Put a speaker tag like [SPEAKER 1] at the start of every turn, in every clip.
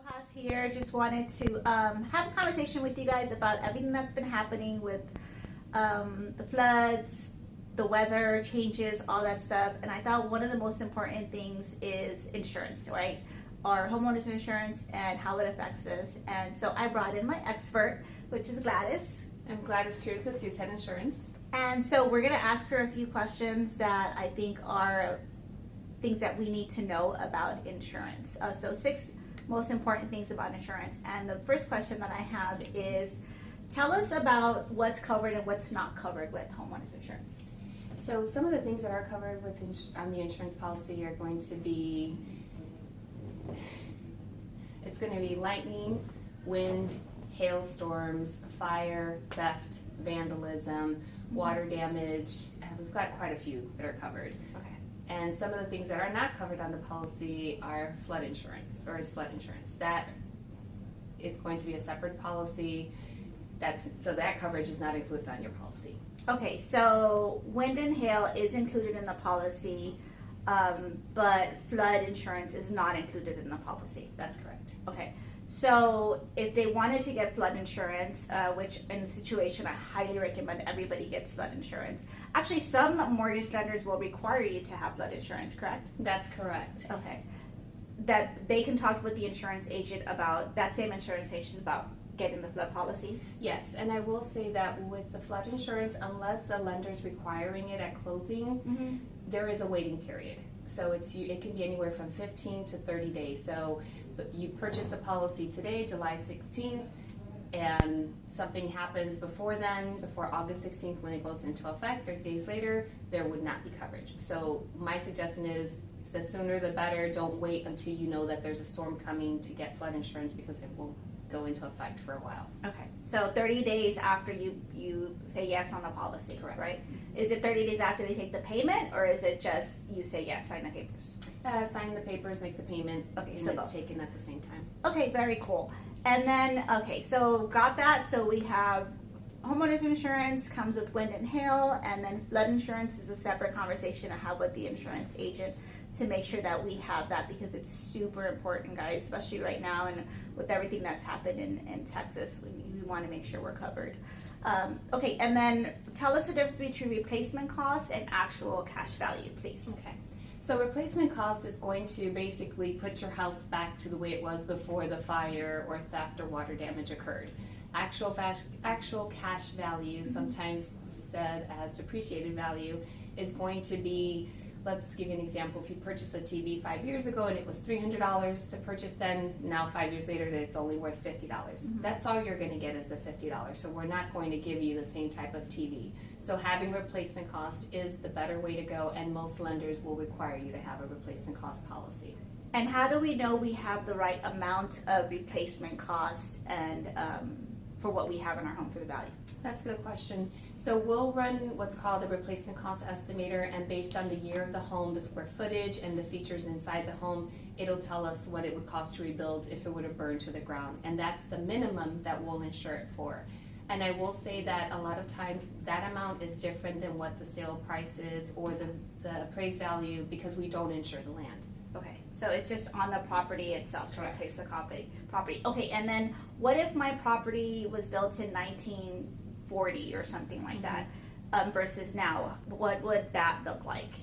[SPEAKER 1] Rojas here. Just wanted to have a conversation with you guys about everything that's been happening with the floods, the weather changes, all that stuff. And I thought one of the most important things is insurance, right? Our homeowners insurance and how it affects us. And so I brought in my expert, which is Gladys.
[SPEAKER 2] I'm Gladys Cruz with Goosehead Insurance.
[SPEAKER 1] And so we're going to ask her a few questions that I think are things that we need to know about insurance. So 6 most important things about insurance. And the first question that I have is, tell us about what's covered and what's not covered with homeowners insurance.
[SPEAKER 2] So some of the things that are covered with on the insurance policy are going to be, it's going to be lightning, wind, hailstorms, fire, theft, vandalism, water damage. We've got quite a few that are covered.
[SPEAKER 1] Okay.
[SPEAKER 2] And some of the things that are not covered on the policy are flood insurance, or is flood insurance. That is going to be a separate policy. So that coverage is not included on your policy.
[SPEAKER 1] Okay, so wind and hail is included in the policy, but flood insurance is not included in the policy.
[SPEAKER 2] That's correct.
[SPEAKER 1] Okay, so if they wanted to get flood insurance, which in the situation I highly recommend everybody gets flood insurance. Actually, some mortgage lenders will require you to have flood insurance, correct?
[SPEAKER 2] That's correct.
[SPEAKER 1] Okay. That they can talk with the insurance agent about, that same insurance agent about getting the flood policy?
[SPEAKER 2] Yes, and I will say that with the flood insurance, unless the lender's requiring it at closing, there is a waiting period. So it can be anywhere from 15 to 30 days. So you purchase the policy today, July 16th, and something happens before then, before August 16th when it goes into effect, 30 days later, there would not be coverage. So my suggestion is the sooner the better. Don't wait until you know that there's a storm coming to get flood insurance, because it won't go into effect for a while.
[SPEAKER 1] Okay, so 30 days after you say yes on the policy,
[SPEAKER 2] Correct.
[SPEAKER 1] Right? Is it 30 days after they take the payment, or is it just you say yes, sign the papers?
[SPEAKER 2] Sign the papers, make the payment,
[SPEAKER 1] Okay,
[SPEAKER 2] and
[SPEAKER 1] so
[SPEAKER 2] it's
[SPEAKER 1] both.
[SPEAKER 2] taken at the same time.
[SPEAKER 1] Okay, very cool. And then, okay, so got that. So we have homeowners insurance comes with wind and hail, and then flood insurance is a separate conversation I have with the insurance agent to make sure that we have that, because it's super important, guys, especially right now and with everything that's happened in Texas. We want to make sure we're covered. Okay, and then tell us the difference between replacement costs and actual cash value, please.
[SPEAKER 2] Okay. So replacement cost is going to basically put your house back to the way it was before the fire or theft or water damage occurred. Actual cash value, sometimes said as depreciated value, is going to be, let's give you an example. If you purchased a TV 5 years ago and it was $300 to purchase then, now 5 years later it's only worth $50. That's all you're going to get is the $50. So we're not going to give you the same type of TV. So having replacement cost is the better way to go, and most lenders will require you to have a replacement cost policy.
[SPEAKER 1] And how do we know we have the right amount of replacement cost and for what we have in our home for the value?
[SPEAKER 2] That's a good question. So we'll run what's called a replacement cost estimator, and based on the year of the home, the square footage, and the features inside the home, it'll tell us what it would cost to rebuild if it would have burned to the ground. And that's the minimum that we'll insure it for. And I will say that a lot of times that amount is different than what the sale price is or the appraised value, because we don't insure the land.
[SPEAKER 1] Okay, so it's just on the property itself to replace the property. Okay, and then what if my property was built in 1940 or something like that, versus now? What would that look like?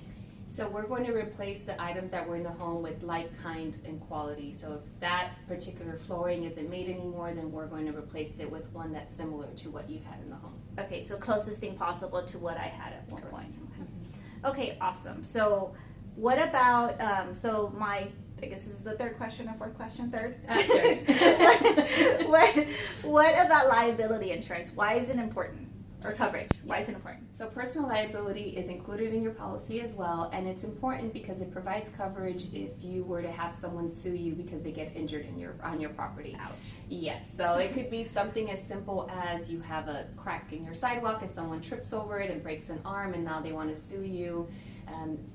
[SPEAKER 2] So we're going to replace the items that were in the home with like, kind, and quality. So if that particular flooring isn't made anymore, then we're going to replace it with one that's similar to what you had in the home.
[SPEAKER 1] Okay, so closest thing possible to what I had at one point. Okay, awesome. So what about, I guess this is the third question or fourth question? Third?
[SPEAKER 2] Third.
[SPEAKER 1] What about liability insurance? Why is it important? Or coverage? Why is it important?
[SPEAKER 2] So personal liability is included in your policy as well, and it's important because it provides coverage if you were to have someone sue you because they get injured on your property.
[SPEAKER 1] Ouch.
[SPEAKER 2] Yes, so it could be something as simple as you have a crack in your sidewalk and someone trips over it and breaks an arm and now they want to sue you.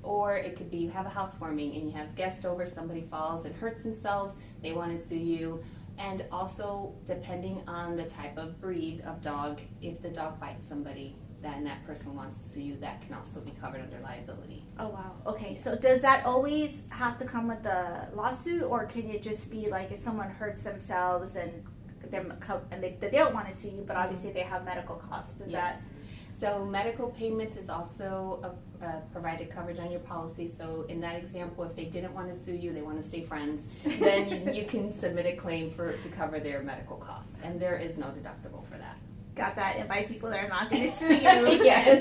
[SPEAKER 2] Or it could be you have a housewarming and you have guests over, somebody falls and hurts themselves, they want to sue you. And also, depending on the type of breed of dog, if the dog bites somebody, that and that person wants to sue you, that can also be covered under liability.
[SPEAKER 1] Oh wow. Okay. So does that always have to come with a lawsuit, or can it just be like if someone hurts themselves and they don't want to sue you, but obviously they have medical costs? Does that?
[SPEAKER 2] So medical payments is also provided coverage on your policy. So in that example, if they didn't want to sue you, they want to stay friends, then you can submit a claim to cover their medical costs, and there is no deductible for that.
[SPEAKER 1] Got that? And by people that are not going to sue you.
[SPEAKER 2] Yes.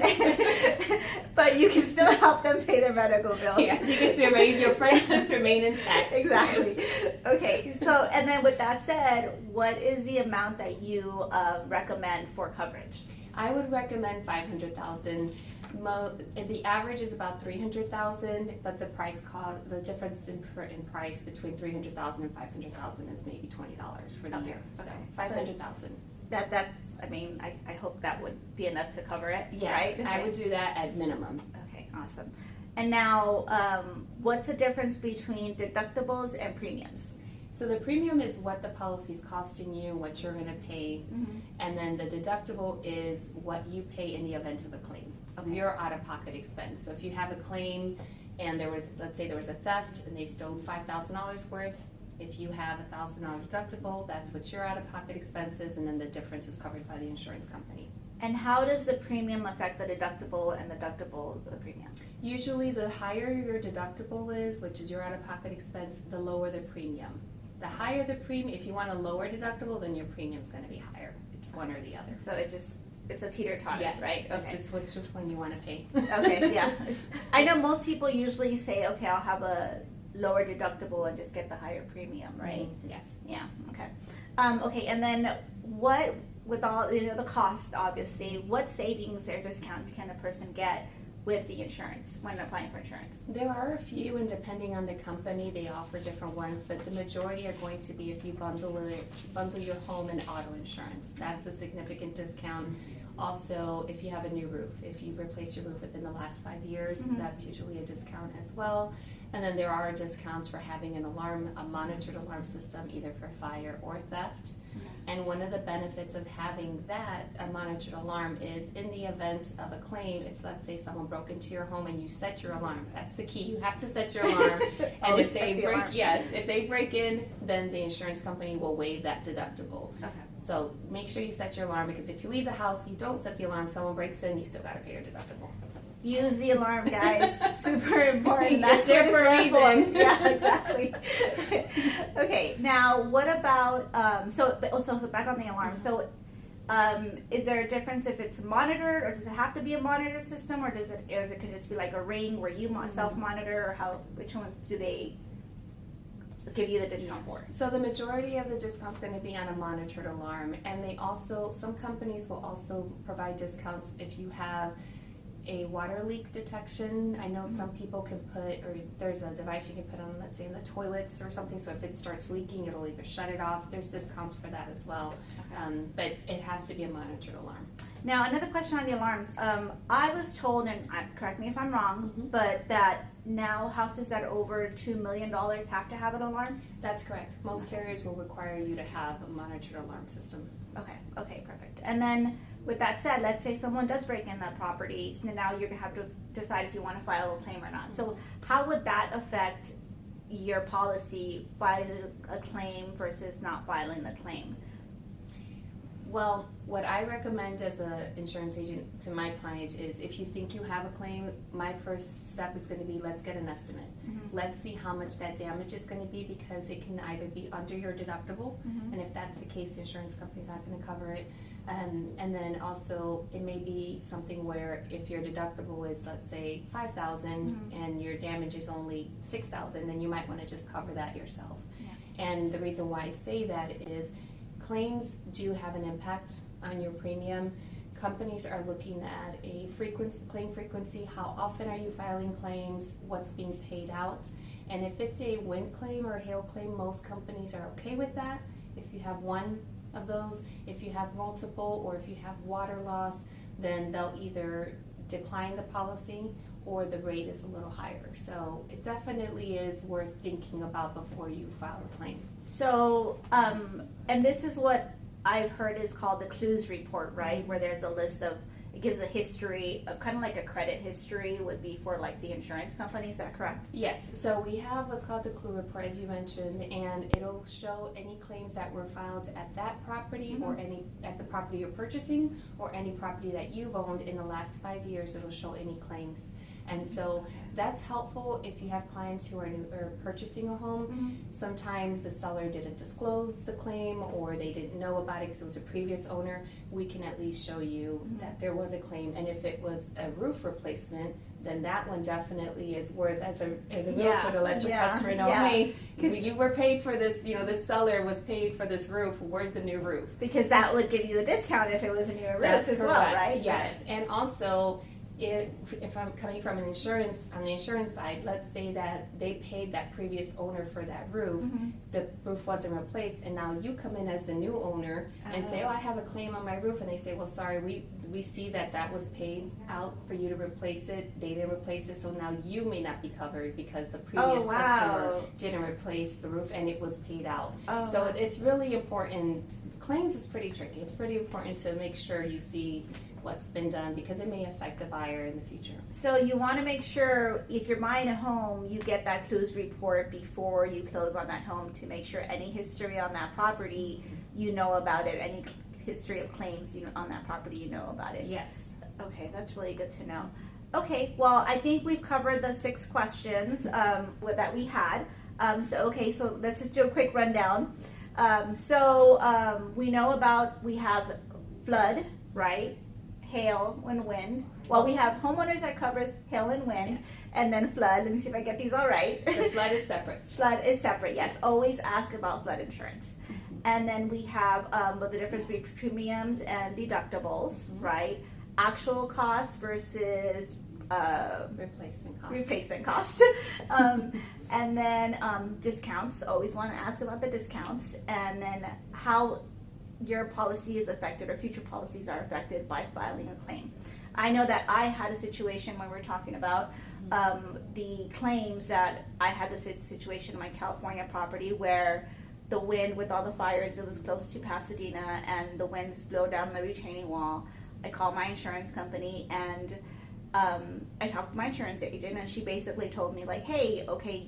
[SPEAKER 1] But you can still help them pay their medical bills.
[SPEAKER 2] Yes, you can remain, your friendships remain intact.
[SPEAKER 1] Exactly. Okay, so, and then with that said, what is the amount that you recommend for coverage?
[SPEAKER 2] I would recommend $500,000. The average is about $300,000, but the difference in price between $300,000 and $500,000 is maybe $20 for the year. So $500,000.
[SPEAKER 1] That's, I mean, I hope that would be enough to cover it,
[SPEAKER 2] Yeah,
[SPEAKER 1] right?
[SPEAKER 2] I would do that at minimum.
[SPEAKER 1] Okay, awesome. And now, what's the difference between deductibles and premiums?
[SPEAKER 2] So the premium is what the policy's costing you, what you're going to pay, and then the deductible is what you pay in the event of a claim. Your out-of-pocket expense. So if you have a claim and let's say there was a theft and they stole $5,000 worth, if you have a $1,000 deductible, that's what your out-of-pocket expense is, and then the difference is covered by the insurance company.
[SPEAKER 1] And how does the premium affect the deductible and the premium?
[SPEAKER 2] Usually the higher your deductible is, which is your out-of-pocket expense, the lower the premium. The higher the premium, if you want a lower deductible, then your premium's going to be higher. It's one or the other.
[SPEAKER 1] So it's a teeter-totter,
[SPEAKER 2] yes,
[SPEAKER 1] right?
[SPEAKER 2] It's just which one you want to pay.
[SPEAKER 1] Okay, yeah. I know most people usually say, okay, I'll have a lower deductible and just get the higher premium, right?
[SPEAKER 2] Yes.
[SPEAKER 1] Yeah, okay. Okay, and then with all, the cost, obviously, what savings or discounts can a person get with the insurance when applying for insurance?
[SPEAKER 2] There are a few, and depending on the company, they offer different ones, but the majority are going to be if you bundle your home and auto insurance. That's a significant discount. Also, if you have a new roof, if you've replaced your roof within the last 5 years, that's usually a discount as well. And then there are discounts for having a monitored alarm system, either for fire or theft. And one of the benefits of having a monitored alarm is in the event of a claim, if let's say someone broke into your home and you set your alarm, that's the key, you have to set your alarm. And if they break in, then the insurance company will waive that deductible.
[SPEAKER 1] Okay.
[SPEAKER 2] So make sure you set your alarm, because if you leave the house, you don't set the alarm, someone breaks in, you still gotta pay your deductible.
[SPEAKER 1] Use the alarm, guys. Super important.
[SPEAKER 2] That's there for a reason.
[SPEAKER 1] Yeah, exactly. Okay, now what about so back on the alarm. So, is there a difference if it's monitored, or does it have to be a monitored system, or does it can just be like a Ring where you self-monitor, or which one do they give you the discount for?
[SPEAKER 2] So the majority of the discount's going to be on a monitored alarm, and some companies will also provide discounts if you have a water leak detection. I know some people can there's a device you can put on, let's say in the toilets or something, so if it starts leaking, it'll either shut it off. There's discounts for that as well. Okay. But it has to be a monitored alarm.
[SPEAKER 1] Now, another question on the alarms. I was told, and correct me if I'm wrong, but that now houses that are over $2 million have to have an alarm?
[SPEAKER 2] That's correct. Most carriers will require you to have a monitored alarm system.
[SPEAKER 1] Okay, perfect. And then with that said, let's say someone does break in the property, so now you're going to have to decide if you want to file a claim or not. So how would that affect your policy, filing a claim versus not filing the claim?
[SPEAKER 2] Well, what I recommend as an insurance agent to my clients is, if you think you have a claim, my first step is going to be, let's get an estimate. Let's see how much that damage is going to be, because it can either be under your deductible, and if that's the case, the insurance company's not going to cover it. And then also, it may be something where if your deductible is, let's say, $5,000 and your damage is only $6,000, then you might want to just cover that yourself. And the reason why I say that is, claims do have an impact on your premium. Companies are looking at a claim frequency, how often are you filing claims, what's being paid out. And if it's a wind claim or a hail claim, most companies are okay with that. If you have one of those, if you have multiple, or if you have water loss, then they'll either decline the policy or the rate is a little higher. So it definitely is worth thinking about before you file a claim.
[SPEAKER 1] So, and this is what I've heard is called the clues report, right? Where there's a list of, it gives a history of kind of like a credit history would be for like the insurance company. Is that correct?
[SPEAKER 2] Yes, so we have what's called the clue report, as you mentioned, and it'll show any claims that were filed at that property or any at the property you're purchasing or any property that you've owned in the last 5 years. It'll show any claims. And so that's helpful if you have clients who are new or purchasing a home. Sometimes the seller didn't disclose the claim or they didn't know about it because it was a previous owner. We can at least show you that there was a claim. And if it was a roof replacement, then that one definitely is worth as a realtor to let your customer know, hey, you were paid for this, this seller was paid for this roof. Where's the new roof?
[SPEAKER 1] Because that would give you a discount if it was a new roof as well, right?
[SPEAKER 2] Yes, and also if I'm coming from on the insurance side, let's say that they paid that previous owner for that roof, the roof wasn't replaced, and now you come in as the new owner and say, I have a claim on my roof, and they say, well, sorry, we see that was paid out for you to replace it, they didn't replace it, so now you may not be covered because the previous customer didn't replace the roof and it was paid out. So it's really important. Claims is pretty tricky. It's pretty important to make sure you see what's been done because it may affect the buyer in the future.
[SPEAKER 1] So you want to make sure if you're buying a home, you get that clues report before you close on that home to make sure any history on that property, you know about it. Any history of claims on that property, you know about it.
[SPEAKER 2] Yes.
[SPEAKER 1] Okay, that's really good to know. Okay, well, I think we've covered the 6 questions that we had. So let's just do a quick rundown. We know we have flood, right? Hail and wind. Well, we have homeowners that covers hail and wind, and then flood. Let me see if I get these all right.
[SPEAKER 2] The flood is separate.
[SPEAKER 1] Flood is separate, yes. Always ask about flood insurance. And then we have the difference between premiums and deductibles, right? Actual cost versus replacement cost. And then discounts. Always want to ask about the discounts. And then how your policy is affected or future policies are affected by filing a claim. I know that I had a situation when we were talking about the claims that I had this situation in my California property where the wind with all the fires, it was close to Pasadena and the winds blow down the retaining wall. I called my insurance company and I talked to my insurance agent and she basically told me like, hey, okay,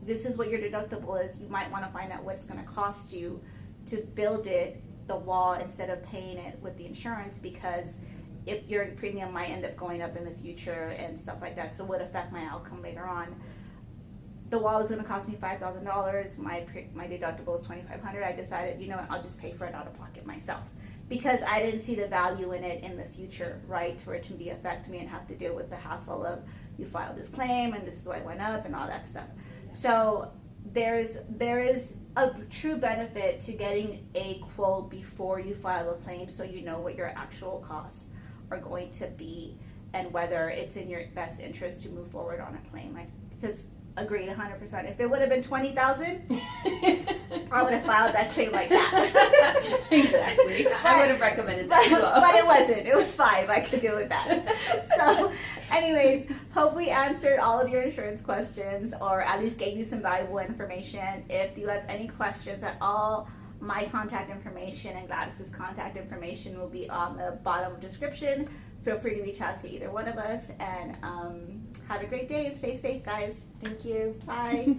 [SPEAKER 1] this is what your deductible is. You might want to find out what's going to cost you to build the wall instead of paying it with the insurance because if your premium might end up going up in the future and stuff like that, so it would affect my outcome later on. The wall was going to cost me $5,000. My deductible was $2,500. I decided, I'll just pay for it out of pocket myself because I didn't see the value in it in the future, right, for it to affect me and have to deal with the hassle of you filed this claim and this is why it went up and all that stuff. So there is a true benefit to getting a quote before you file a claim so you know what your actual costs are going to be and whether it's in your best interest to move forward on a claim. Because agreed 100%. If it would have been $20,000, I would have filed that claim like that.
[SPEAKER 2] Exactly. I would have recommended that as well.
[SPEAKER 1] But it wasn't. It was fine. I could deal with that. So anyways, hope we answered all of your insurance questions or at least gave you some valuable information. If you have any questions at all, my contact information and Gladys's contact information will be on the bottom description. Feel free to reach out to either one of us and have a great day and stay safe, guys.
[SPEAKER 2] Thank you.
[SPEAKER 1] Bye.